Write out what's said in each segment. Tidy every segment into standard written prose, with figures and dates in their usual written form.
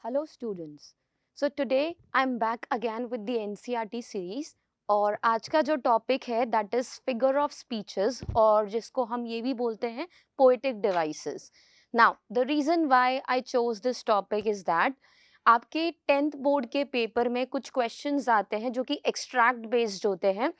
Hello students. So today I'm back again with the NCERT series और आज का जो टॉपिक है that is figure of speeches और जिसको हम ये भी बोलते हैं poetic devices. Now the reason why I chose this topic is that आपके 10th बोर्ड के पेपर में कुछ क्वेश्चंस आते हैं जो कि एक्सट्रैक्ट बेस्ड होते हैं.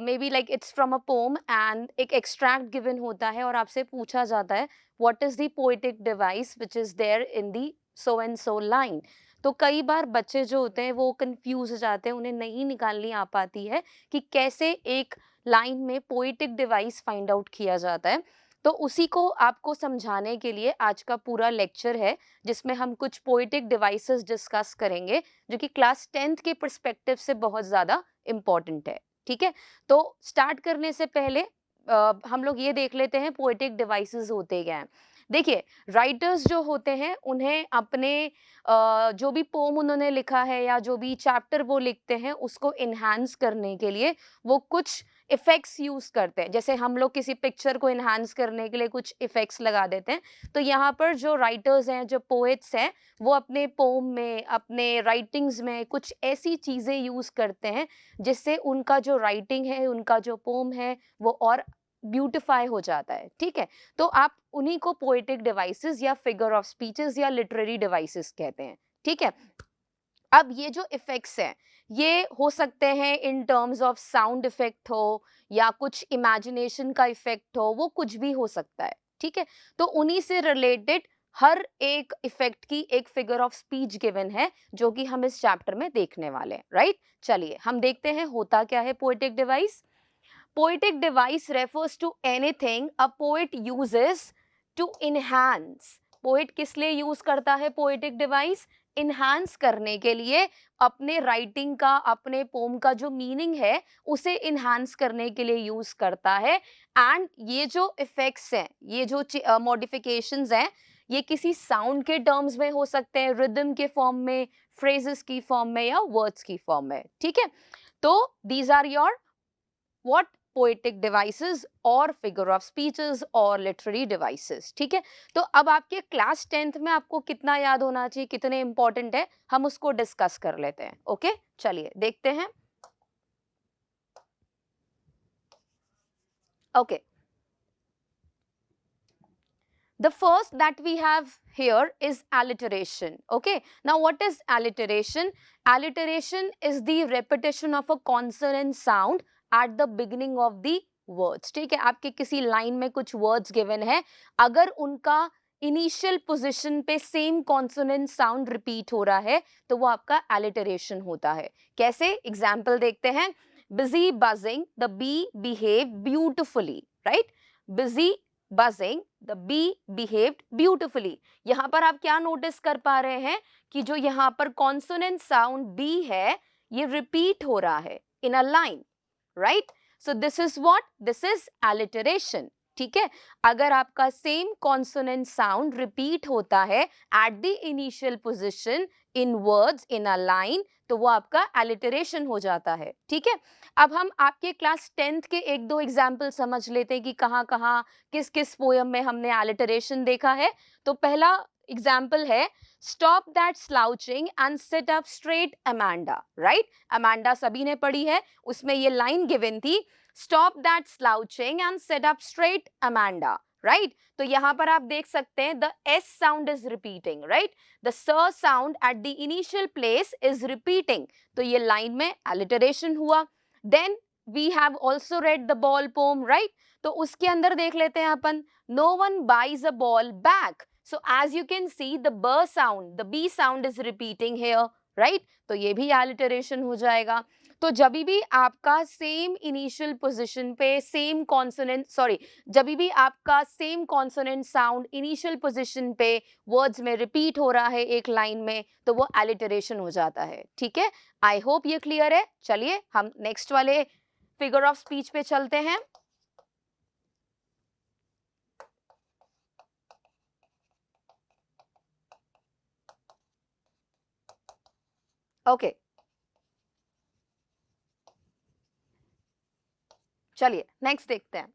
Maybe like it's from a poem and एक एक्सट्रैक्ट गिवन होता है और आपसे पूछा जाता है what is the poetic device which is there in the so and so line. तो कई बार बच्चे जो होते हैं वो कंफ्यूज हो जाते हैं, उन्हें नहीं निकालनी आ पाती है कि कैसे एक लाइन में पोएटिक डिवाइस फाइंड आउट किया जाता है. तो उसी को आपको समझाने के लिए आज का पूरा लेक्चर है जिसमें हम कुछ पोएटिक डिवाइसेस डिस्कस करेंगे जो कि क्लास 10th के पर्सपेक्टिव से बहुत ज़्यादा इम्पॉर्टेंट है. ठीक है, तो स्टार्ट करने से पहले हम लोग ये देख लेते हैं पोएटिक डिवाइसेस होते क्या हैं. देखिए, राइटर्स जो होते हैं उन्हें अपने जो भी पोम उन्होंने लिखा है या जो भी चैप्टर वो लिखते हैं उसको इन्हांस करने के लिए वो कुछ इफेक्ट्स यूज करते हैं. जैसे हम लोग किसी पिक्चर को इन्हांस करने के लिए कुछ इफेक्ट्स लगा देते हैं, तो यहाँ पर जो राइटर्स हैं, जो पोएट्स हैं, वो अपने पोम में, अपने राइटिंग्स में कुछ ऐसी चीजें यूज करते हैं जिससे उनका जो राइटिंग है, उनका जो पोम है, वो और ब्यूटिफाई हो जाता है. ठीक है, तो आप उन्हीं को पोएटिक डिवाइसेस या फिगर ऑफ स्पीचेस या लिटरेरी डिवाइसेस कहते हैं. ठीक है, अब ये जो इफेक्ट्स हैं ये हो सकते हैं in terms of sound effect हो या कुछ इमेजिनेशन का इफेक्ट हो, वो कुछ भी हो सकता है. ठीक है, तो उन्हीं से रिलेटेड हर एक इफेक्ट की एक फिगर ऑफ स्पीच गिवन है जो कि हम इस चैप्टर में देखने वाले हैं. राइट, चलिए हम देखते हैं होता क्या है poetic device. Poetic device refers to anything a poet uses to enhance. Poet किस लिए यूज करता है पोएटिक डिवाइस? इन्हांस करने के लिए, अपने राइटिंग का, अपने पोम का जो मीनिंग है उसे इन्हांस करने के लिए यूज करता है. एंड ये जो इफेक्ट्स हैं, ये जो मॉडिफिकेशंस हैं, ये किसी साउंड के टर्म्स में हो सकते हैं, रिदम के फॉर्म में, फ्रेजेस की फॉर्म में या वर्ड्स की फॉर्म में. ठीक है, तो these are your what poetic devices और figure of speeches और literary devices. ठीक है, तो अब आपके क्लास 10th में आपको कितना याद होना चाहिए, कितने इंपॉर्टेंट है, हम उसको डिस्कस कर लेते हैं. ओके, चलिए देखते हैं. Okay, the first that we have here is alliteration. Okay, now what is alliteration? Alliteration is the repetition of a consonant sound at the beginning of the words. ठीक है, आपके किसी लाइन में कुछ वर्ड्स गिवन है, अगर उनका initial position पे सेम कॉन्सोनेंट साउंड रिपीट हो रहा है तो वो आपका alliteration होता है. कैसे, एग्जाम्पल देखते हैं. busy buzzing, the bee behaved beautifully. right, busy buzzing, the bee behaved beautifully. यहाँ पर आप क्या नोटिस कर पा रहे हैं कि जो यहाँ पर कॉन्सोनेंट साउंड बी है ये रिपीट हो रहा है in a line. Right, so this is what, this is alliteration. ठीक है, अगर आपका सेम कॉन्सोनेंट साउंड रिपीट होता है eight the initial position in words in a line तो वो आपका एलिटरेशन हो जाता है. ठीक है, अब हम आपके क्लास 10th के एक दो एग्जाम्पल समझ लेते हैं कि कहाँ कहाँ किस किस पोयम में हमने एलिटरेशन देखा है. तो पहला एग्जाम्पल है stop that slouching and sit up straight Amanda. Right, Amanda सभी ने पढ़ी है, उसमें ये लाइन गिवन थी stop that slouching and sit up straight Amanda. Right, तो यहां पर आप देख सकते हैं the S sound is repeating. Right, the S sound at the initial place is repeating, तो ये लाइन में एलिटरेशन हुआ. Then we have also read the ball poem. Right, तो उसके अंदर देख लेते हैं अपन no one buys a ball back. So as you can see the b sound, the b sound is repeating here. right, तो ये भी alliteration हो जाएगा. तो जब भी आपका सेम इनिशियल पोजीशन पे सेम कॉन्सोनेंट, सॉरी, जब भी आपका same consonant sound initial position पे वर्ड्स में रिपीट हो रहा है एक लाइन में तो वो एलिटरेशन हो जाता है. ठीक है, आई होप ये क्लियर है. चलिए हम नेक्स्ट वाले फिगर ऑफ स्पीच पे चलते हैं. ओके, चलिए नेक्स्ट देखते हैं.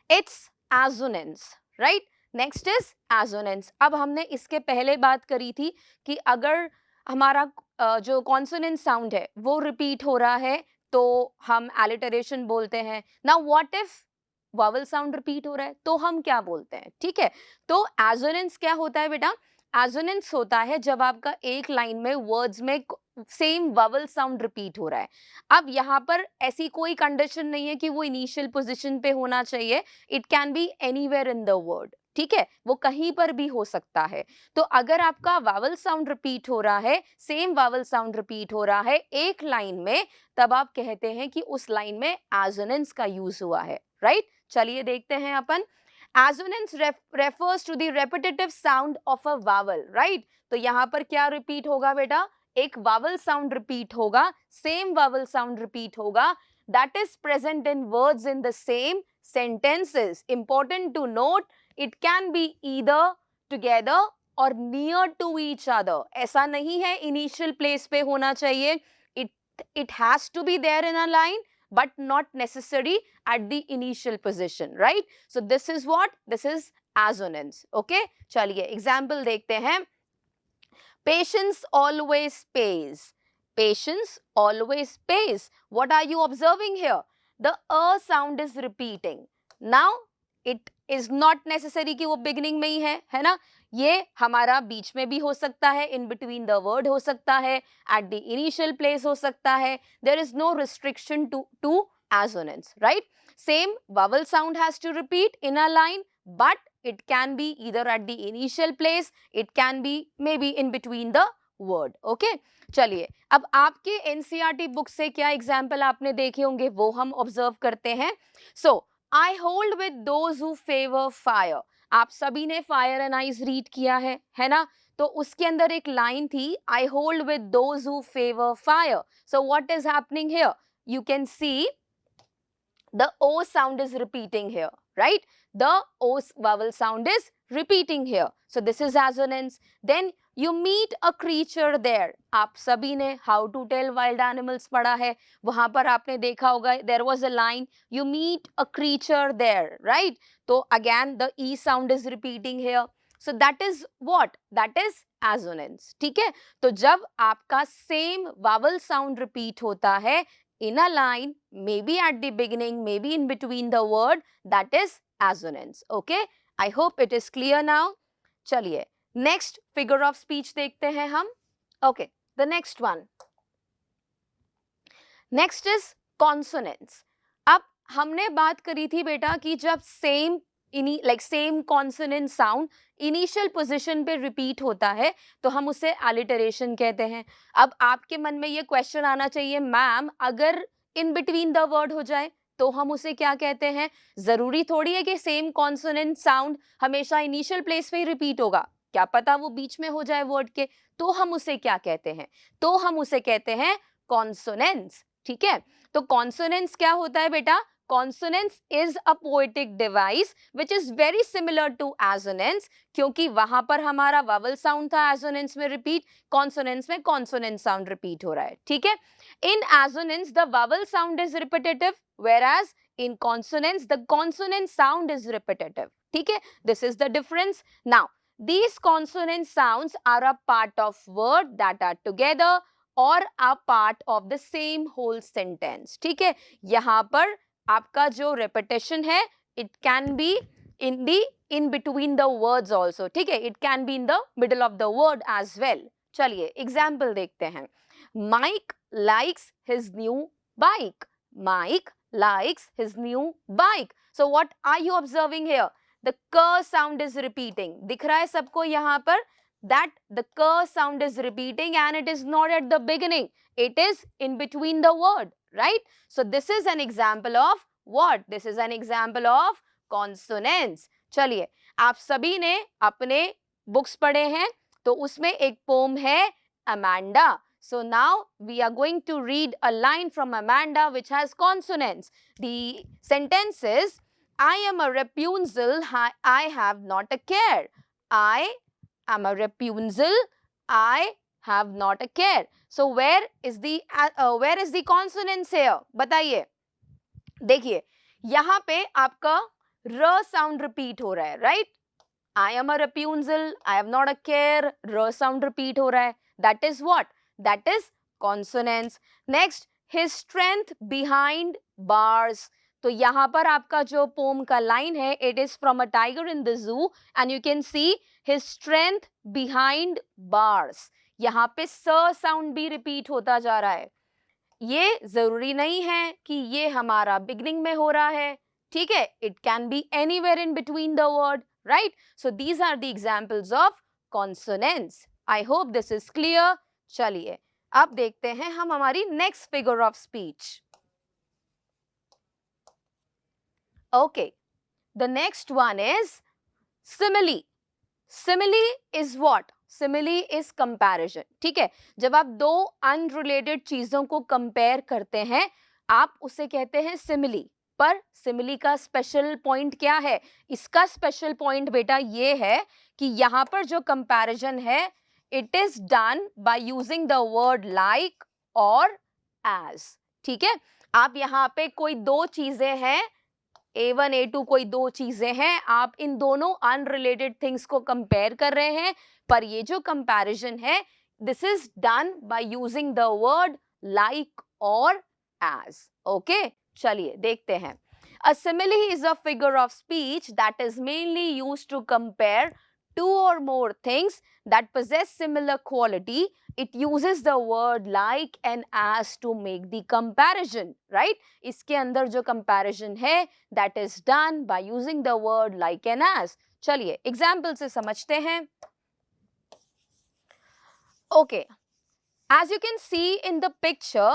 It's assonance. Right, next is assonance. अब हमने इसके पहले बात करी थी कि अगर हमारा जो कॉन्सोनेंट साउंड है वो रिपीट हो रहा है तो हम एलिटरेशन बोलते हैं। Now what if vowel sound repeat हो रहा है तो हम क्या बोलते हैं? ठीक है, तो एजोनेंस क्या होता है बेटा? एजोनेंस होता है जब आपका एक लाइन में वर्ड्स में सेम वावल साउंड रिपीट हो रहा है। अब यहाँ पर ऐसी कोई कंडीशन नहीं है कि वो इनिशियल पोजीशन पे होना चाहिए। It can be anywhere in the word, ठीक है, वो कहीं पर भी हो सकता है। तो अगर आपका वावल साउंड रिपीट हो रहा है, सेम वावल साउंड रिपीट हो रहा है एक लाइन में, तब आप कहते हैं कि उस लाइन में एजोनेंस का यूज हुआ है, राइट? चलिए देखते हैं अपन। Assonance refers to the repetitive sound of a vowel, right? तो यहाँ पर क्या रिपीट होगा बेटा? एक वावल साउंड रिपीट होगा, सेम वावल साउंड रिपीट होगा, that is present in words in the same sentences. Important to note, it can be either together or near to each other. ऐसा नहीं है initial place पे होना चाहिए. It has to be there in a line, but not necessary at the initial position, right? So this is what? This is assonance. Okay? चलिए example देखते हैं. Patience always pays. Patience always pays. What are you observing here? The sound is repeating. Now, it is not necessary कि वो beginning में ही है ना? ये हमारा बीच में भी हो सकता है, in between the word हो सकता है, at the initial place हो सकता है. There is no restriction to assonance, right? Same vowel sound has to repeat in a line, but it can be either at the initial place, it can be maybe in between the word. Okay? चलिए, अब आपके NCERT book से क्या example आपने देखे होंगे वो हम ऑब्जर्व करते हैं. So I hold with those who favour fire. आप सभी ने फायर एंड आइज रीड किया है ना? तो उसके अंदर एक लाइन थी, आई hold with those who favour fire. So what is happening here? You can C the O sound is repeating here, right? The O vowel sound is repeating here. So this is assonance. Then you meet a creature there. आप सभी ने how to tell wild animals पढ़ा है, वहाँ पर आपने देखा होगा there was a line, you meet a creature there, right? तो again the E sound is repeating here. So that is what? That is assonance. ठीक है? तो जब आपका same vowel sound repeat होता है in a line, maybe at the beginning, maybe in between the word, that is assonance. Okay? I hope it is clear now. चलिए, next figure of speech देखते हैं हम. Okay, the next one. Next is consonants. अब हमने बात करी थी बेटा कि जब same same consonant sound initial position पे रिपीट होता है तो हम उसे एलिटरेशन कहते हैं. अब आपके मन में ये क्वेश्चन आना चाहिए, मैम अगर इन बिटवीन द वर्ड हो जाए तो हम उसे क्या कहते हैं? जरूरी थोड़ी है कि सेम कॉन्सोनेंट साउंड हमेशा इनिशियल प्लेस पे ही रिपीट होगा, क्या पता वो बीच में हो जाए वर्ड के, तो हम उसे क्या कहते हैं? तो हम उसे कहते हैं कॉन्सोनेंट्स. ठीक है, तो कॉन्सोनेंट्स क्या होता है बेटा? Consonance is a poetic device which is very similar to assonance, क्योंकि वहां पर हमारा vowel sound था assonance में repeat, consonance में consonant sound repeat हो रहा है. ठीक है, in assonance the vowel sound is repetitive, whereas in consonance the consonant sound is repetitive. ठीक है, this is the difference. Now these consonant sounds are a part of word that are together or a part of the same whole sentence. ठीक है, यहाँ पर आपका जो repetition है, it can be in between the words also. ठीक है, it can be in the middle of the word as well. चलिए example देखते हैं. Mike likes his new bike. Mike likes his new bike. So what are you observing here? The k sound is repeating. दिख रहा है सबको यहाँ पर that the k sound is repeating and it is not at the beginning. It is in between the word. Right? So this is an example of what? This is an example of consonants. चलिए, आप सभी ने अपने books पढ़े हैं तो उसमें एक पोम है Amanda. So now we are going to read a line from Amanda which has consonants. The sentence is, I am a Rapunzel, I have not a care. I am a Rapunzel, I have not a care. So where is the consonants here? बताइए. देखिए, यहाँ पे आपका र sound repeat हो रहा है, right? I am a Rapunzel, I am not a care, r sound repeat हो रहा है. That is what? That is consonants. Next, his strength behind bars. तो यहाँ पर आपका जो पोम का लाइन है, it is from a tiger in the zoo and you can see his strength behind bars. यहाँ पे स साउंड भी रिपीट होता जा रहा है. ये जरूरी नहीं है कि ये हमारा बिगनिंग में हो रहा है, ठीक है. It can be anywhere in between the word, right. So these are the examples of consonants. I hope this is clear. चलिए अब देखते हैं हम हमारी next figure of speech. Okay, the next one is simile. Simile is what? Simile is comparison. ठीक है, जब आप दो अनरिलेटेड चीजों को कंपेयर करते हैं आप उसे कहते हैं सिमिली. पर सिमिली का स्पेशल पॉइंट क्या है? इसका स्पेशल पॉइंट बेटा ये है कि यहाँ पर जो कंपैरिजन है it is done by using the word like और एज. ठीक है, आप यहाँ पे कोई दो चीजें हैं, A1 A2 कोई दो चीजें हैं, आप इन दोनों अनरिलेटेड थिंग्स को कंपेयर कर रहे हैं, पर ये जो कंपैरिजन है this is done by using the word like और एज. ओके, चलिए देखते हैं. A simile is a figure of speech that is mainly used to compare two or more things that possess similar quality. It uses the word like and as to make the comparison, right? इसके अंदर जो comparison है that is done by using the word like and as. चलिए example से समझते हैं. Okay, as you can see in the picture,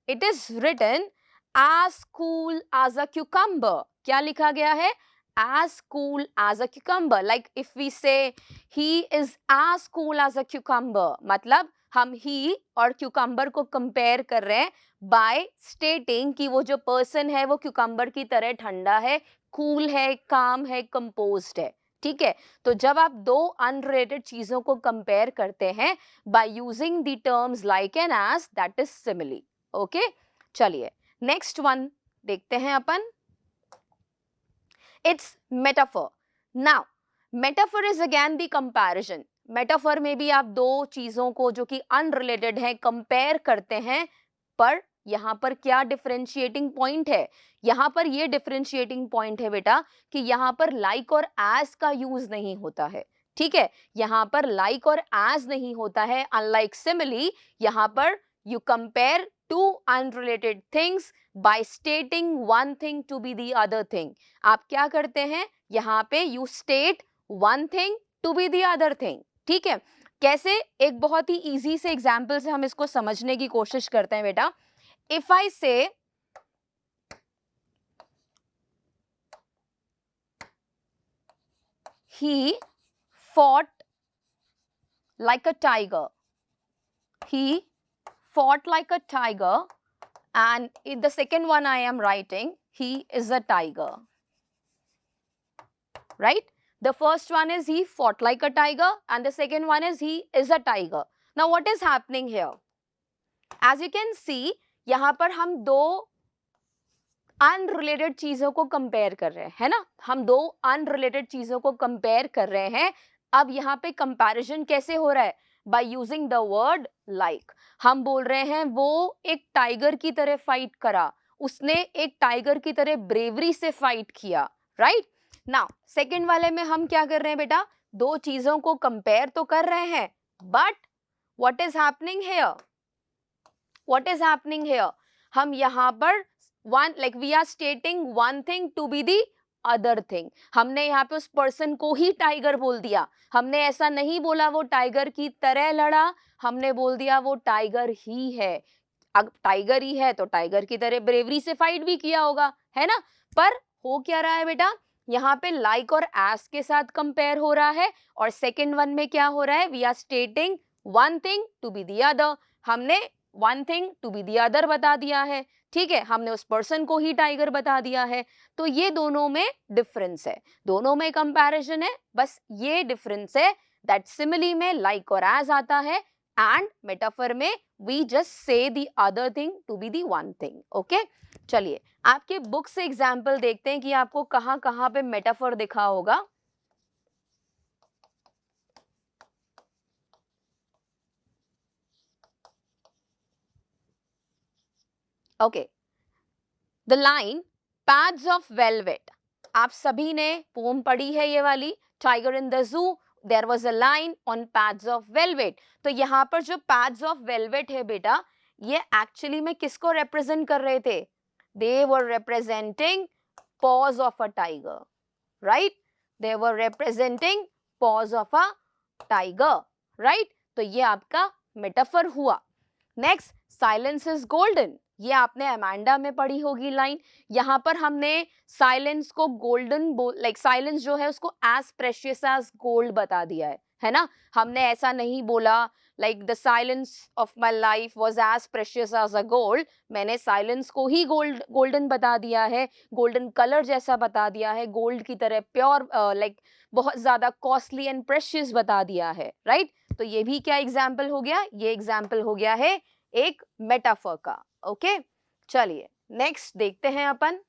it is written as cool as a cucumber. क्या लिखा गया है? As cool as a cucumber. Like if we say he is as cool as a cucumber, मतलब हम he और cucumber को compare कर रहे हैं by stating कि वो जो person है वो cucumber की तरह ठंडा है, cool है, calm है, composed है. ठीक है, तो जब आप दो अनरिलेटेड चीजों को कंपेयर करते हैं by using the terms like and as, that is simile. Okay, चलिए नेक्स्ट वन देखते हैं अपन. It's metaphor. Now metaphor is again the comparison. Metaphor में भी आप दो चीजों को जो कि अनरिलेटेड है कंपेयर करते हैं, पर यहाँ पर क्या डिफरेंशिएटिंग पॉइंट है? यहाँ पर ये डिफरेंशिएटिंग पॉइंट है बेटा कि यहाँ पर लाइक और एज का यूज नहीं होता है. ठीक है, यहाँ पर लाइक और एज नहीं होता है. अनलाइक सिमिली, यहाँ पर you compare two unrelated things by stating one thing to be the other thing. आप क्या करते हैं यहाँ पे? You state one thing to be the other thing. ठीक है, कैसे? एक बहुत ही इजी से एग्जाम्पल से हम इसको समझने की कोशिश करते हैं बेटा. If I say he fought like a tiger, he fought like a tiger, and in the second one I am writing he is a tiger, right? The first one is he fought like a tiger and the second one is he is a tiger. Now what is happening here? As you can see, यहाँ पर हम दो unrelated चीजों को compare कर रहे हैं, है ना? हम दो अनरिलेटेड चीजों को कंपेयर कर रहे हैं. अब यहाँ पे कंपैरिजन कैसे हो रहा है? Bye using the word like. हम बोल रहे हैं वो एक टाइगर की तरह फाइट करा, उसने एक टाइगर की तरह ब्रेवरी से फाइट किया, राइट? नाउ सेकेंड वाले में हम क्या कर रहे हैं बेटा? दो चीजों को कंपेयर तो कर रहे हैं, but what is happening here? What is happening here? हम यहाँ पर we are stating one thing to be the other thing. हमने यहाँ पे उस पर्सन को ही टाइगर बोल दिया. हमने ऐसा नहीं बोला वो टाइगर की तरह लड़ा, हमने बोल दिया वो टाइगर ही है. अब टाइगर ही है तो टाइगर की तरह ब्रेवरी से फाइट भी किया होगा, है ना? पर हो क्या रहा है बेटा? यहाँ पे लाइक और एज के साथ कंपेयर हो रहा है और सेकेंड वन में क्या हो रहा है? We are stating one thing to be the other. हमने one thing to be the other बता दिया है. ठीक है, हमने उस पर्सन को ही टाइगर बता दिया है. तो ये दोनों में डिफरेंस है, दोनों में कंपैरिजन है. बस ये डिफरेंस है दैट सिमिली में लाइक और एज आता है एंड मेटाफर में we just say the other thing to be the one thing. Okay, चलिए आपके बुक से एग्जाम्पल देखते हैं कि आपको कहाँ कहाँ पे मेटाफर दिखा होगा. Okay, the line pads of velvet, आप सभी ने पोम पढ़ी है ये वाली, tiger in the zoo, there was a line on pads of velvet. तो यहाँ पर जो पैड्स ऑफ वेलवेट है बेटा, ये एक्चुअली में किसको रिप्रेजेंट कर रहे थे? They were representing paws of a tiger, right? They were representing paws of a tiger, right? तो ये आपका मेटाफर हुआ। नेक्स्ट, साइलेंस इज गोल्डन, ये आपने अमांडा में पढ़ी होगी लाइन। यहाँ पर हमने साइलेंस को गोल्डन लाइक साइलेंस जो है उसको एज प्रेशियस एज गोल्ड बता दिया है ना। हमने ऐसा नहीं बोला like the silence of my life was as precious as a gold, मैंने साइलेंस को ही गोल्डन बता दिया है, गोल्डन कलर जैसा बता दिया है, गोल्ड की तरह प्योर लाइक बहुत ज्यादा कॉस्टली एंड प्रेशियस बता दिया है, राइट? तो ये भी क्या एग्जाम्पल हो गया? ये एग्जाम्पल हो गया है एक मेटाफर का। ओके, चलिए नेक्स्ट देखते हैं अपन।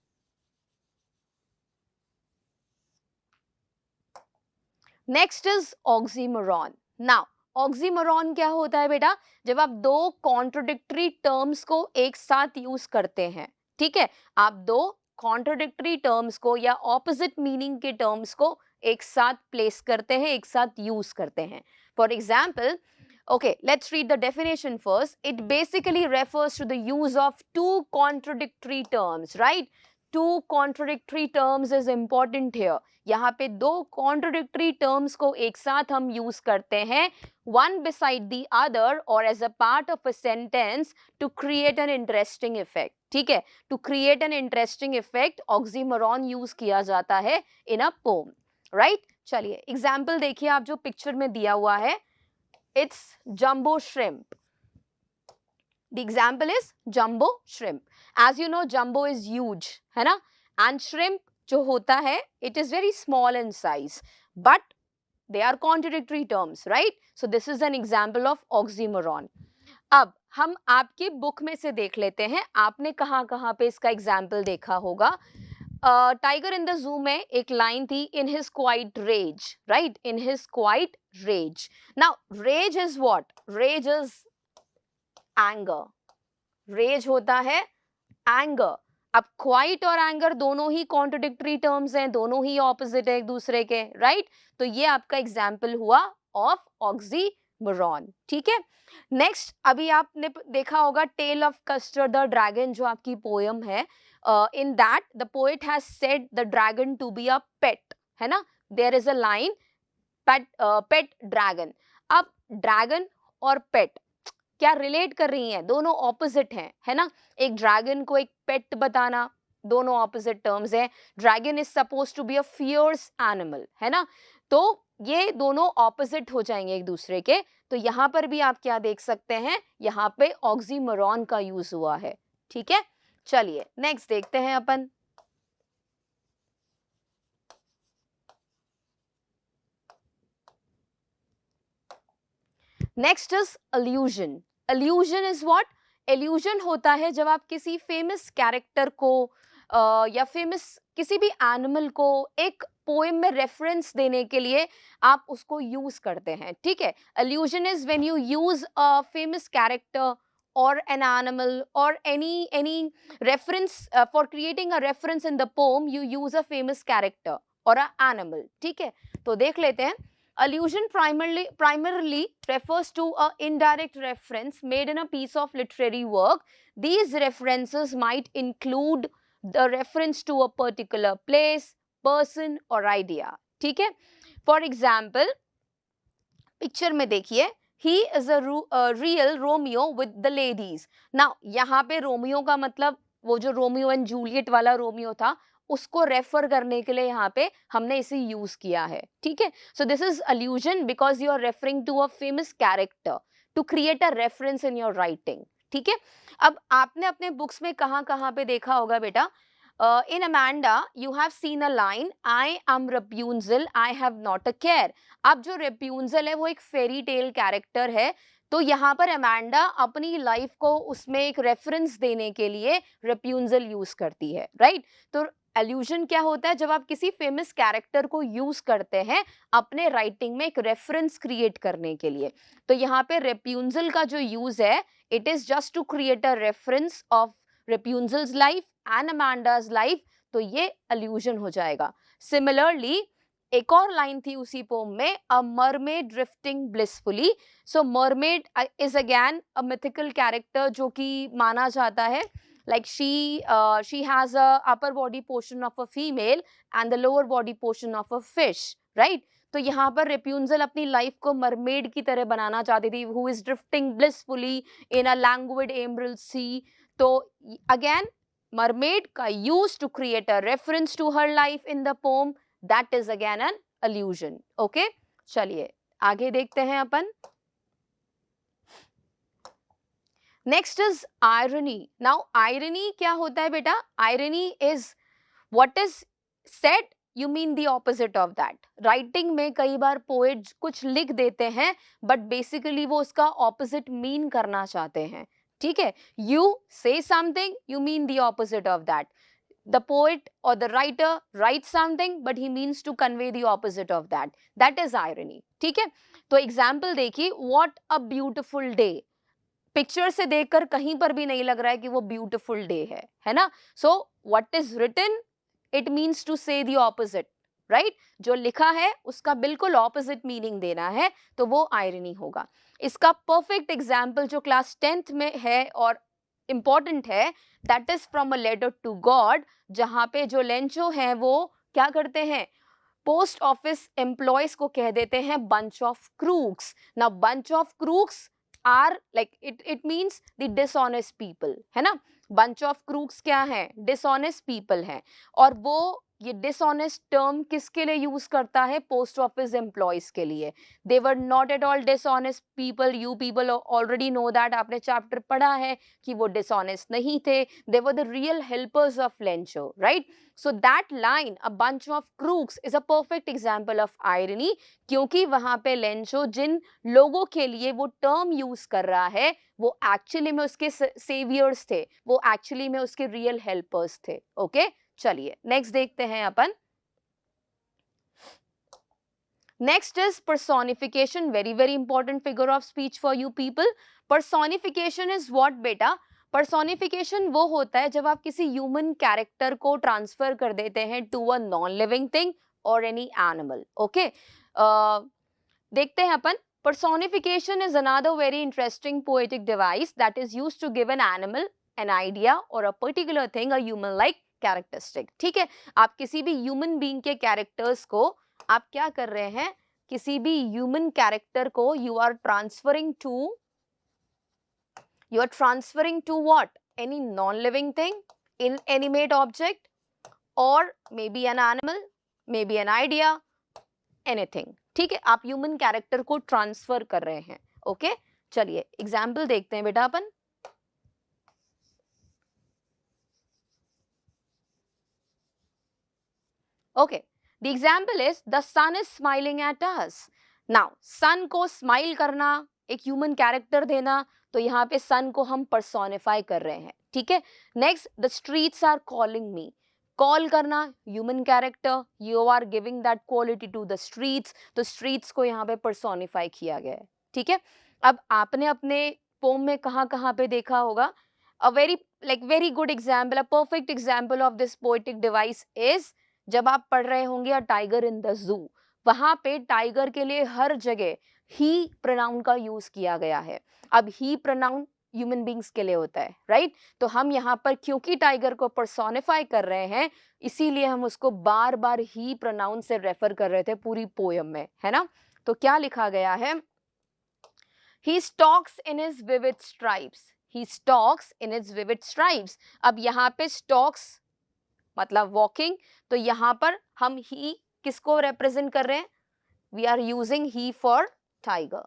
Next is oxymoron. Now oxymoron क्या होता है बेटा? जब आप दो कॉन्ट्रोडिक्टरी टर्म्स को एक साथ यूज करते हैं, ठीक है, आप दो कॉन्ट्रोडिक्टरी टर्म्स को या ऑपोजिट मीनिंग के टर्म्स को एक साथ प्लेस करते हैं, एक साथ यूज करते हैं। For example, okay, let's read the definition first. It basically refers to the use of two contradictory terms, right? Two contradictory terms is important here. यहाँ पे दो contradictory terms को एक साथ हम use करते हैं, one beside the other or as a part of a sentence to create an interesting effect. ठीक है, to create an interesting effect oxymoron use किया जाता है in a poem, right? चलिए example देखिए, आप जो picture में दिया हुआ है, it's jumbo shrimp. The example is jumbo shrimp. As you know, jumbo is huge, है ना? And shrimp जो होता है, it is very small in size, but they are contradictory terms, right? So this is an example of oxymoron. अब हम आपकी book में से देख लेते हैं, आपने कहाँ पे इसका एग्जाम्पल देखा होगा। टाइगर इन द जू में एक लाइन थी, in his quiet rage, right? In his quiet rage. Now rage is what? Rage is anger, rage होता है एंगर। अब क्वाइट और एंगर दोनों ही कॉन्ट्रडिक्टरी टर्म्स हैं, दोनों ही ऑपोजिट है एक दूसरे के, राइट? तो ये आपका एग्जाम्पल हुआ ऑफ ऑक्सीमोरॉन, ठीक है। नेक्स्ट, अभी आपने देखा होगा tale of custard the dragon, जो आपकी पोयम है, in that the poet has said the dragon to be a pet, है ना? There is a line pet dragon. अब dragon और pet क्या रिलेट कर रही हैं? दोनों ऑपोजिट हैं, है ना? एक ड्रैगन को एक पेट बताना, दोनों ऑपोजिट टर्म्स हैं। Dragon is suppose to be a fierce animal, है ना? तो ये दोनों ऑपोजिट हो जाएंगे एक दूसरे के। तो यहाँ पर भी आप क्या देख सकते हैं? यहाँ पे ऑक्सीमोरॉन का यूज हुआ है, ठीक है। चलिए नेक्स्ट देखते हैं अपन। Next is allusion. Allusion is what? Allusion होता है जब आप किसी फेमस कैरेक्टर को या फेमस किसी भी एनिमल को एक पोएम में रेफरेंस देने के लिए आप उसको यूज करते हैं, ठीक है। Allusion is when you use a famous character or an animal or any reference for creating a reference in the poem, you use a famous character or a animal, ठीक है। तो देख लेते हैं। allusion primarily refers to a indirect reference made in a piece of literary work. These references might include the reference to a particular place, person or idea, ठीक है। for example, picture में देखिए, he is a real Romeo with the ladies. Now यहाँ पे Romeo का मतलब वो जो रोमियो एंड जूलियट वाला रोमियो था, उसको रेफर करने के लिए यहाँ पे हमने इसे यूज किया है, ठीक है। So this is allusion because you are referring to a famous character to create a reference in your writing, ठीक है। अब आपने अपने बुक्स में कहाँ पे देखा होगा बेटा, in Amanda you have seen a line, I am Rapunzel, I have not a care. अब जो Rapunzel है वो एक फेरी टेल कैरेक्टर है, तो यहाँ पर अमांडा अपनी लाइफ को उसमें एक रेफरेंस देने के लिए Rapunzel यूज करती है, राइट? तो एल्यूजन क्या होता है? जब आप किसी फेमस कैरेक्टर को यूज करते हैं अपने राइटिंग में एक रेफरेंस क्रिएट करने के लिए। तो यहाँ पे Rapunzel का जो यूज है, it is just to create a reference of Rapunzel's life and Amanda's life, तो ये अल्यूजन हो जाएगा। सिमिलरली एक और लाइन थी उसी पोम में, a mermaid drifting blissfully. So mermaid is again a mythical character जो कि माना जाता है, like she has a upper body portion of a female and the lower body portion of a fish, right? तो यहाँ पर रेप्यूंजल अपनी लाइफ को मरमेड की तरह बनाना चाहती थी, who is drifting blissfully in a languid emerald sea। तो अगेन मरमेड का use to create a reference to her life in the poem, that is again an allusion. Okay, चलिए आगे देखते हैं अपन। Next is irony. Now irony क्या होता है बेटा? Irony is what is said you mean the opposite of that. Writing में कई बार पोएट कुछ लिख देते हैं बट बेसिकली वो उसका ऑपोजिट मीन करना चाहते हैं, ठीक है? यू से something, you mean the opposite of that. The poet or the writer writes something but he means to convey the opposite of that, that is irony, ठीक है? तो एग्जाम्पल देखिए, what a beautiful day। Picture से देखकर कहीं पर भी नहीं लग रहा है कि वो ब्यूटिफुल डे है ना? So what is written, it means to say the opposite, right? जो लिखा है उसका बिल्कुल ऑपोजिट मीनिंग देना है, तो वो आयरनी होगा। इसका परफेक्ट एग्जाम्पल जो क्लास 10th में है और इंपॉर्टेंट है, that is from a letter to God, जहां पे जो लेंचो हैं वो क्या करते हैं, पोस्ट ऑफिस एम्प्लॉयज को कह देते हैं बंच ऑफ क्रूक्स। ना bunch of crooks are like it means the dishonest people, है ना? बंच ऑफ क्रूक्स क्या है? डिसऑनेस्ट पीपल है। और वो ये डिसऑनेस्ट टर्म किसके लिए यूज करता है? पोस्ट ऑफिस एम्प्लॉयज के लिए। They were not at all dishonest people, you people already know that, आपने चैप्टर पढ़ा है कि वो डिसऑनेस्ट नहीं थे, they were the real helpers of Lencho, right? So that line, a bunch of crooks, is a perfect example of irony, क्योंकि वहां पे लेंचो जिन लोगों के लिए वो टर्म यूज कर रहा है वो एक्चुअली में उसके सेवियर्स थे, वो एक्चुअली में उसके रियल हेल्पर्स थे। ओके, चलिए नेक्स्ट देखते हैं अपन। Next is personification, very very important figure of speech for you people। personification is what बेटा? पर्सोनिफिकेशन वो होता है जब आप किसी ह्यूमन कैरेक्टर को ट्रांसफर कर देते हैं to a non living thing और एनी एनिमल। ओके, देखते हैं अपन। Personification is another very interesting poetic device that is used to give an animal an idea और a particular thing a human like characteristic, ठीक है? आप किसी भी ह्यूमन बीइंग के कैरेक्टर्स को आप क्या कर रहे हैं, किसी भी ह्यूमन कैरेक्टर को you are transferring to, you are transferring to what? Any non-living thing, inanimate object, or maybe an animal, maybe an idea, anything, ठीक है? आप ह्यूमन कैरेक्टर को ट्रांसफर कर रहे हैं। ओके, चलिए एग्जाम्पल देखते हैं बेटा अपन। Okay, the example is the sun is smiling at us. Now sun को स्माइल करना, एक ह्यूमन कैरेक्टर देना, तो यहाँ पे सन को हम पर्सोनिफाई कर रहे हैं, ठीक है? Next, the streets are calling me, call करना human character, you are giving that quality to the streets, तो स्ट्रीट्स को यहाँ पे पर्सोनिफाई किया गया है, ठीक है? अब आपने अपने पोम में कहाँ पे देखा होगा, a very good example, a perfect example of this poetic device is जब आप पढ़ रहे होंगे अ टाइगर इन द जू, वहां पे टाइगर के लिए हर जगह ही प्रोनाउन का यूज किया गया है। अब ही प्रोनाउन ह्यूमन बींग्स के लिए होता है, राइट? तो हम यहाँ पर क्योंकि टाइगर को पर्सोनिफाई कर रहे हैं, इसीलिए हम उसको बार बार ही प्रोनाउन से रेफर कर रहे थे पूरी पोयम में, है ना? तो क्या लिखा गया है, he stalks in his vivid stripes, he stalks in his vivid stripes. अब यहाँ पे स्टॉक्स मतलब वॉकिंग, तो यहाँ पर हम ही किसको रिप्रेजेंट कर रहे हैं? We are using he for tiger,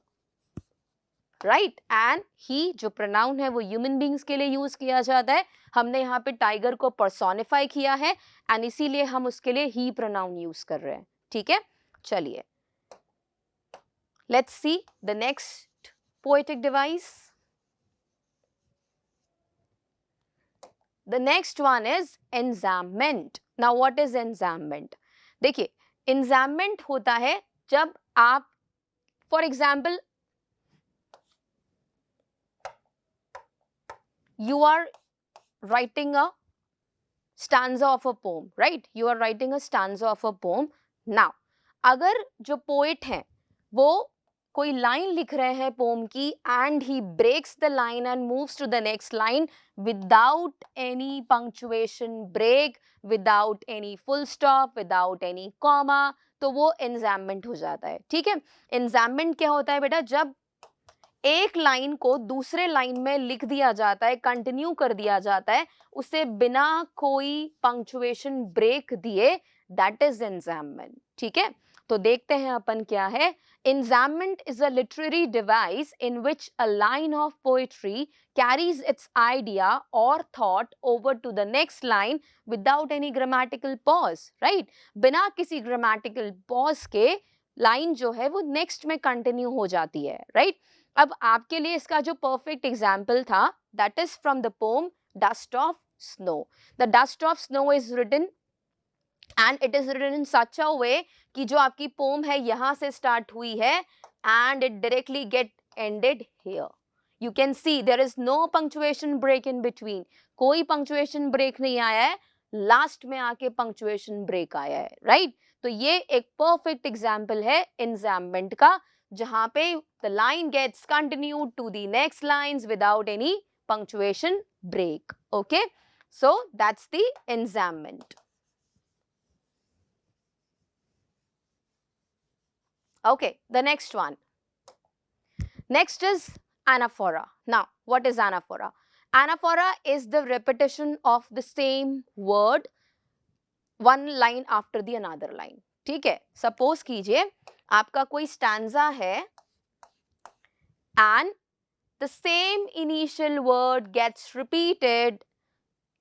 right? And he जो प्रोनाउन है वो ह्यूमन बींग्स के लिए यूज किया जाता है, हमने यहाँ पे टाइगर को पर्सोनिफाई किया है एंड इसीलिए हम उसके लिए ही प्रोनाउन यूज कर रहे हैं, ठीक है? चलिए let's see the next poetic device. The next one is enjambment. Now what is enjambment? देखिए enjambment होता है जब आप for example you are writing a stanza of a poem, right? You are writing a stanza of a poem. Now, अगर जो poet हैं वो कोई line लिख रहे हैं poem की and he breaks the line and moves to the next line without any punctuation break, without any full stop, without any comma, तो वो enjambment हो जाता है. ठीक है? Enjambment क्या होता है बेटा? जब एक लाइन को दूसरे लाइन में लिख दिया जाता है, कंटिन्यू कर दिया जाता है, उसे बिना कोई पंक्चुएशन ब्रेक दिए, दैट इज एंजाममेंट. ठीक है, तो देखते हैं अपन क्या है. Enjambment is a literary device in which a line of poetry carries its idea और thought over to the next line without any grammatical pause. Right, बिना किसी ग्रामेटिकल पॉज के लाइन जो है वो नेक्स्ट में कंटिन्यू हो जाती है. राइट, अब आपके लिए इसका जो परफेक्ट एग्जाम्पल था, that is from the poem dust of snow. The dust of snow is written and it is written in such a way कि जो आपकी पोम है यहां से स्टार्ट हुई है and it directly get ended here. You can see there is no punctuation break in between. कोई punctuation break नहीं आया है, लास्ट में आके पंक्चुएशन ब्रेक आया है. राइट, तो ये एक परफेक्ट एग्जाम्पल है एंजाम्बमेंट का, जहां पे the line gets continued to the next lines without any punctuation break. Okay, so that's the enjambment. Okay, the next one. Next is anaphora. Now, what is anaphora? Anaphora is the repetition of the same word one line after the another line. ठीक है, suppose कीजिए आपका कोई stanza है and the same initial word gets repeated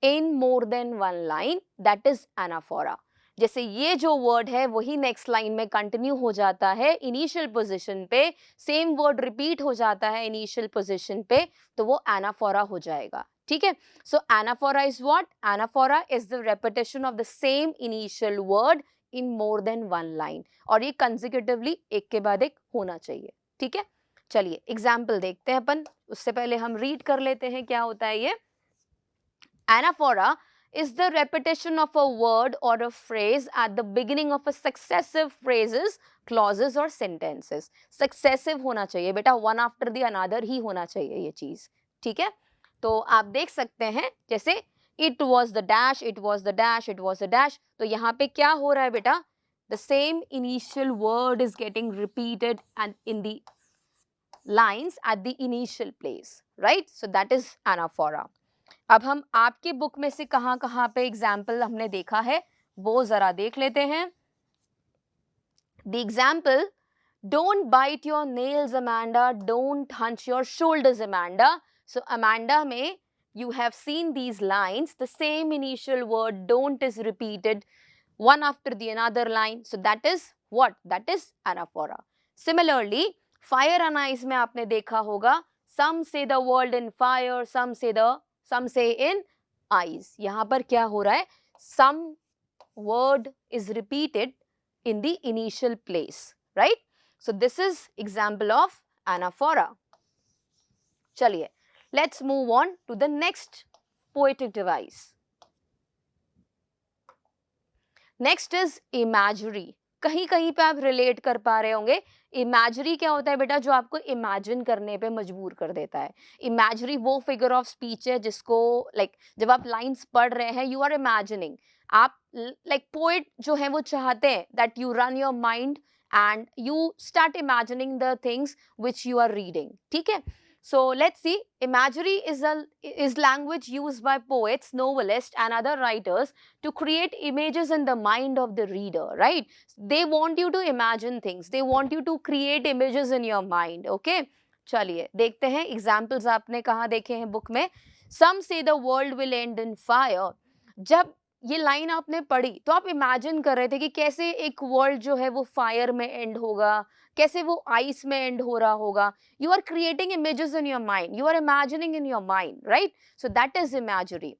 in more than one line, that is anaphora. जैसे ये जो word है वही नेक्स्ट लाइन में कंटिन्यू हो जाता है इनिशियल पोजीशन पे, सेम वर्ड रिपीट हो जाता है इनिशियल पोजीशन पे, तो वो एनाफोरा हो जाएगा. ठीक है, so anaphora is what? Anaphora is the repetition of the same initial word in more than one line, और ये कंसेक्यूटिवली एक के बाद एक होना चाहिए. ठीक है, चलिए एग्जाम्पल देखते हैं अपन. उससे पहले हम रीड कर लेते हैं क्या होता है ये. Anaphora is the repetition of a word or a phrase at the beginning of a successive phrases, clauses or sentences. Successive होना चाहिए बेटा, one after the another ही होना चाहिए ये चीज. ठीक है, तो आप देख सकते हैं जैसे it was the dash, it was the dash, it was the dash. तो यहाँ पे क्या हो रहा है बेटा? The same initial word is getting repeated and in the lines at the initial place, right? So that is anaphora. अब हम आपके बुक में से कहां पे एग्जाम्पल हमने देखा है वो जरा देख लेते हैं. The example, don't bite your nails Amanda, don't hunch your shoulders Amanda. So Amanda में you have seen these lines, the same initial word don't is repeated one after the another line, so that is what? That is anaphora. Similarly, fire and ice में आपने देखा होगा, some say the word in fire, some say in eyes. यहाँ पर क्या हो रहा है? Some word is repeated in the initial place, right? So this is example of anaphora. चलिए, let's move on to the next poetic device. Next is imagery. कहीं कहीं पे आप रिलेट कर पा रहे होंगे. इमेजरी क्या होता है बेटा? जो आपको इमेजिन करने पे मजबूर कर देता है. इमेजरी वो फिगर ऑफ स्पीच है जिसको जब आप लाइंस पढ़ रहे हैं यू आर इमेजिनिंग. आप पोएट जो है वो चाहते हैं that you run your mind and you start imagining the things which you are reading. ठीक है, so let's see. Imagery is language used by poets, novelists and other writers to create images in the mind of the reader, right? They want you to imagine things, they want you to create images in your mind. Okay, चलिए देखते हैं examples. आपने कहाँ देखे हैं book में? Some say the world will end in fire. जब ये लाइन आपने पढ़ी तो आप इमेजिन कर रहे थे कि कैसे एक वर्ल्ड जो है वो फायर में एंड होगा, कैसे वो आइस में एंड हो रहा होगा. You are creating images in your mind, you are imagining in your mind, right? So that is imagery.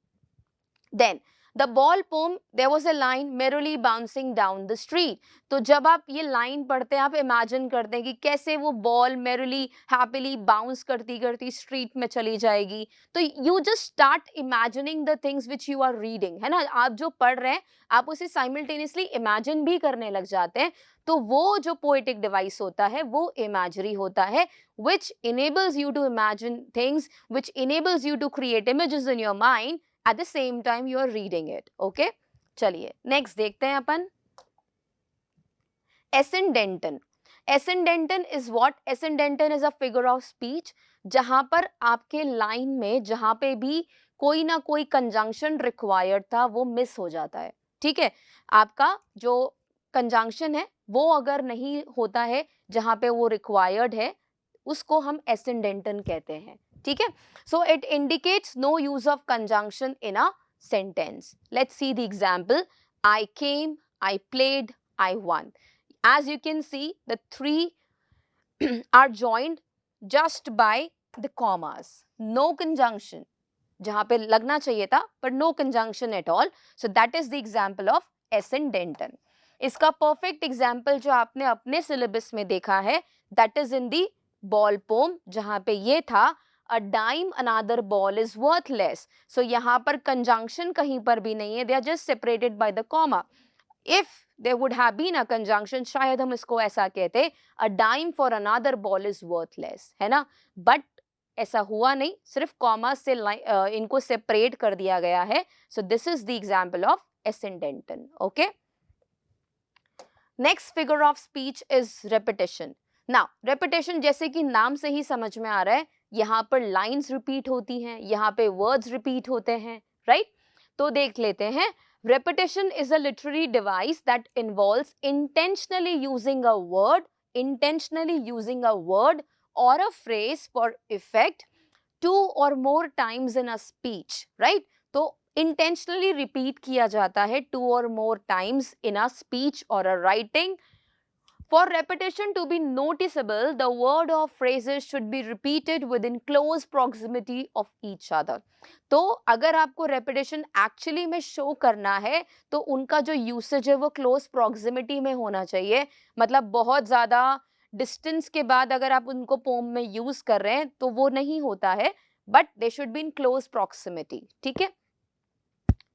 Then the ball poem there was a line merrily bouncing down the street. तो जब आप ये line पढ़ते हैं आप imagine करते हैं कि कैसे वो बॉल merrily happily बाउंस करती करती स्ट्रीट में चली जाएगी. तो you just start imagining the things which you are reading, है ना. आप जो पढ़ रहे हैं आप उसे साइमल्टेनियसली इमेजिन भी करने लग जाते हैं. तो वो जो पोएटिक डिवाइस होता है वो इमेजरी होता है, which enables you to imagine things, which enables you to create images in your mind at the same time you are reading it. Okay, चलिए next देखते हैं अपन. Ascendanton. Ascendanton is what? Ascendanton is a figure of speech जहां पर आपके line में जहां पे भी कोई ना कोई कंजंक्शन रिक्वायर्ड था वो मिस हो जाता है. ठीक है, आपका जो कंजंक्शन है वो अगर नहीं होता है जहां पे वो रिक्वायर्ड है उसको हम एसेंडेंटन कहते हैं. ठीक है, so it indicates no use of conjunction in a sentence. Let's see the example. I came, I played, I won. As you can see, the three are joined just by the commas. No conjunction. जहां पे लगना चाहिए था but no conjunction at all. So that is the example of ascendanton. इसका perfect example जो आपने अपने syllabus में देखा है that is in the ball poem जहां पे ये था a dime another ball is worthless. So यहाँ पर conjunction कहीं पर भी नहीं है. They are just separated by the comma. If there would have been a conjunction शायद हम इसको ऐसा कहते a dime for another ball is worthless, है ना. but ऐसा हुआ नहीं, सिर्फ कॉमा से इनको सेपरेट कर दिया गया है. so this is the example of ascendanton. okay, next figure of speech is repetition. now repetition जैसे कि नाम से ही समझ में आ रहा है यहाँ पर लाइंस रिपीट होती हैं, यहाँ पे वर्ड्स रिपीट होते हैं, राइट. तो देख लेते हैं. Repetition is a literary device that involves intentionally using a word or a phrase for effect two or more times in a speech, right? तो intentionally repeat किया जाता है two or more times in a speech or a writing. For repetition to be noticeable, the word or phrases should be repeated within close proximity of each other. तो अगर आपको repetition actually में show करना है तो उनका जो usage है वो close proximity में होना चाहिए. मतलब बहुत ज़्यादा distance के बाद अगर आप उनको poem में use कर रहे हैं तो वो नहीं होता है, but they should be in close proximity. ठीक है.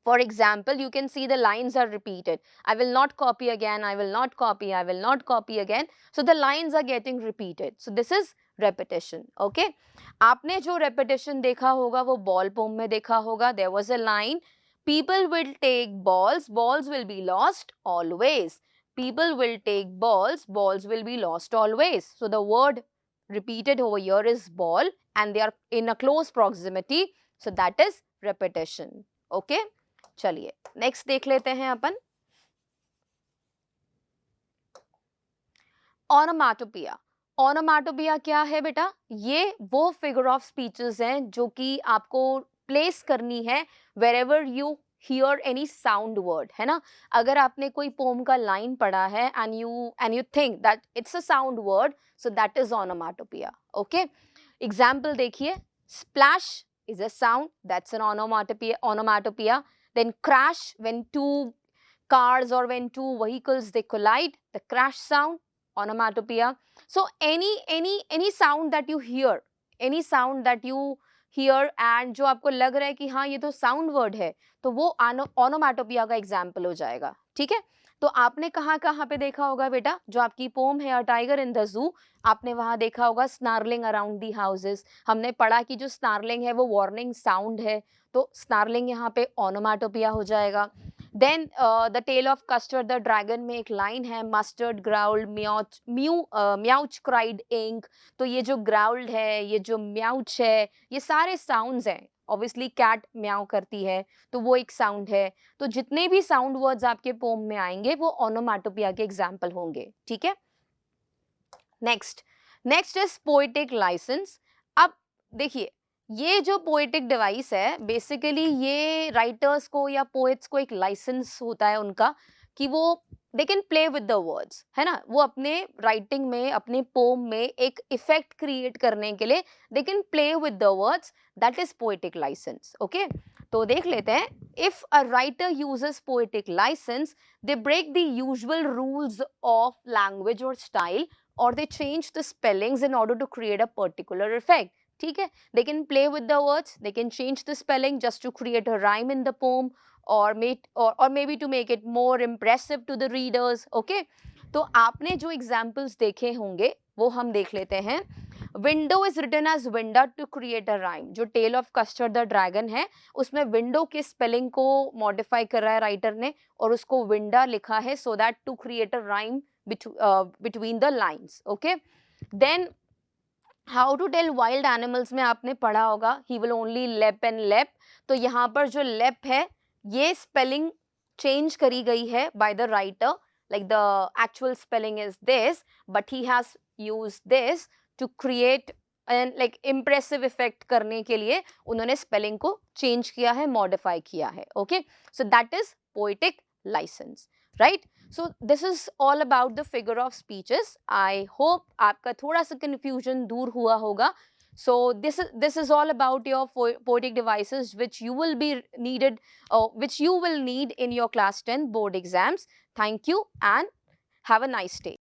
For example, you can see the lines are repeated. I will not copy again, I will not copy, I will not copy again. So the lines are getting repeated. So this is repetition. Okay. आपने जो repetition देखा होगा वो ball poem में देखा होगा. There was a line. People will take balls, balls will be lost always. People will take balls, balls will be lost always. So the word repeated over here is ball and they are in a close proximity. So that is repetition. Okay. चलिए next देख लेते हैं अपन. Onomatopoeia. Onomatopoeia क्या है बेटा? ये वो figure of speeches हैं जो कि आपको प्लेस करनी है wherever you hear any sound word, है ना. अगर आपने कोई पोम का लाइन पढ़ा है and you think that it's a sound word, so that is onomatopoeia. okay, example देखिए. splash is a sound, that's an onomatopoeia. Then crash, when two cars or when two vehicles they collide, the crash sound, onomatopoeia. So any sound that you hear, any sound that you hear and जो आपको लग रहा है कि हाँ ये तो sound word है तो वो onomatopoeia का example हो जाएगा. ठीक है. तो आपने कहाँ पे देखा होगा बेटा? जो आपकी पोम है A Tiger in the Zoo, आपने वहां देखा होगा snarling around the houses. हमने पढ़ा कि जो snarling है वो warning sound है, तो snarling यहाँ पे onomatopoeia हो जाएगा. Then the tale of Custard the Dragon में एक लाइन है mustard growled meowch cried ink. तो ये जो growled है, ये जो meowch है, ये सारे sounds हैं. ऑब्वियसली कैट म्याऊ करती है तो वो एक साउंड है. तो जितने भी साउंड वर्ड्स आपके पोम में आएंगे वो ओनोमैटोपिया के एग्जाम्पल होंगे. ठीक है. Next is poetic licence. अब देखिए ये जो पोएटिक डिवाइस है बेसिकली ये राइटर्स को या पोएट्स को एक लाइसेंस होता है उनका कि वो दे can play with the words, है ना. वो अपने राइटिंग में अपने पोम में एक इफेक्ट क्रिएट करने के लिए they can play with the words. That is poetic licence. Okay, तो देख लेते हैं if a writer uses poetic license, they break the usual rules of language or style, or they change the spellings in order to create a particular effect. ठीक है, they can play with the words, they can change the spelling just to create a rhyme in the poem, or maybe to make it more impressive to the readers. Okay, तो आपने जो examples देखे होंगे वो हम देख लेते हैं. Window is written as winda to create a rhyme. जो tale of Custard the dragon है उसमें विंडो के स्पेलिंग को मॉडिफाई कर रहा है राइटर ने और उसको विंडा लिखा है so that to create a rhyme between the lines. Okay, then how to tell wild animals में आपने पढ़ा होगा he will only leap and leap. तो यहाँ पर जो लेप है ये स्पेलिंग चेंज करी गई है by the writer, like the actual spelling is this, but he has used this to create and like impressive effect करने के लिए उन्होंने spelling को change किया है, modify किया है. Okay, so that is poetic license, right? So this is all about the figure of speeches. I hope आपका थोड़ा सा confusion दूर हुआ होगा. So this is all about your poetic devices which you will be needed, which you will need in your class 10 board exams. Thank you and have a nice day.